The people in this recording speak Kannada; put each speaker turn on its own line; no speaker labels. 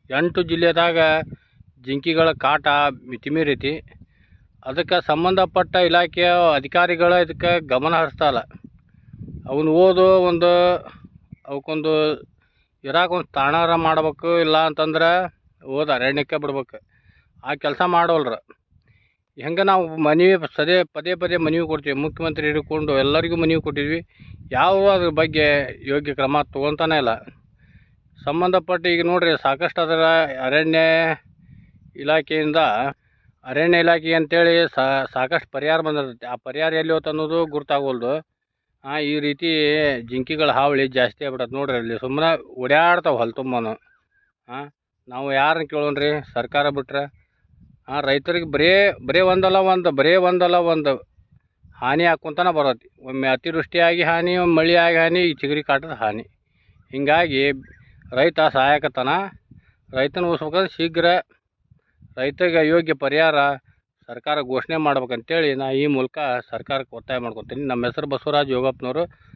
8 ಜಿಲ್ಲೆದಾಗ ಜಿಂಕೆಗಳ ಕಾಟ ಮಿತಿಮೀರೈತಿ. ಅದಕ್ಕೆ ಸಂಬಂಧಪಟ್ಟ ಇಲಾಖೆಯ ಅಧಿಕಾರಿಗಳು ಇದಕ್ಕೆ ಗಮನ ಹರಿಸ್ತಾಯಿಲ್ಲ. ಅವನು ಅವಕ್ಕೊಂದು ಇರಾಕೊಂದು ತಾಣಾರ ಮಾಡ್ಬೇಕು, ಇಲ್ಲ ಅಂತಂದ್ರೆ ಅರಣ್ಯಕ್ಕೆ ಬಿಡ್ಬೇಕು. ಆ ಕೆಲಸ ಮಾಡೋಲ್ರ. ಹೆಂಗೆ ನಾವು ಪದೇ ಪದೇ ಮನವಿ ಕೊಡ್ತೀವಿ, ಮುಖ್ಯಮಂತ್ರಿ ಹಿಡ್ಕೊಂಡು ಎಲ್ಲರಿಗೂ ಮನವಿ ಕೊಟ್ಟಿದ್ವಿ. ಯಾವ ಅದ್ರ ಬಗ್ಗೆ ಯೋಗ್ಯ ಕ್ರಮ ತೊಗೊತಾನೆ ಇಲ್ಲ. ಸಂಬಂಧಪಟ್ಟ ಈಗ ನೋಡ್ರಿ, ಸಾಕಷ್ಟು ಅದರ ಅರಣ್ಯ ಇಲಾಖೆಯಿಂದ ಅಂತೇಳಿ ಸಾಕಷ್ಟು ಪರಿಹಾರ ಬಂದಿರ್ತೈತಿ. ಆ ಪರಿಹಾರ ಎಲ್ಲಿ ಹೋಯ್ತು ಅನ್ನೋದು ಗುರ್ತಾಗೋಲ್ದು. ಈ ರೀತಿ ಜಿಂಕೆಗಳ ಹಾವಳಿ ಜಾಸ್ತಿ ಆಗ್ಬಿಟ್ಟದೆ ನೋಡ್ರಿ. ಅಲ್ಲಿ ಸುಮ್ಮನೆ ಓಡಾಡ್ತಾವೆ ಹೊಲ ತುಂಬನು. ನಾವು ಯಾರನ್ನ ಕೇಳೋಣ್ರಿ? ಸರ್ಕಾರ ಬಿಟ್ರೆ ರೈತರಿಗೆ ಬರೇ ಒಂದಲ್ಲ ಒಂದು ಹಾನಿ ಹಾಕ್ಕೊಂತಾನೆ ಬರತ್ತೆ. ಒಮ್ಮೆ ಅತಿವೃಷ್ಟಿಯಾಗಿ ಹಾನಿ, ಒಮ್ಮೆ ಮಳೆಯಾಗಿ ಹಾನಿ, ಈ ಚಿಗರಿ ಕಾಟದ ಹಾನಿ. ಹೀಗಾಗಿ ರೈತ ಸಹಾಯಕತನ. ರೈತನ ಉಳಿಸ್ಬೇಕಂದ್ರೆ ಶೀಘ್ರ ರೈತರಿಗೆ ಯೋಗ್ಯ ಪರಿಹಾರ ಸರ್ಕಾರ ಘೋಷಣೆ ಮಾಡ್ಬೇಕಂತೇಳಿ ನಾ ಈ ಮೂಲಕ ಸರ್ಕಾರಕ್ಕೆ ಒತ್ತಾಯ ಮಾಡ್ಕೊತೀನಿ. ನಮ್ಮ ಹೆಸರು ಬಸವರಾಜ್ ಯೋಗಪ್ಪನವರು.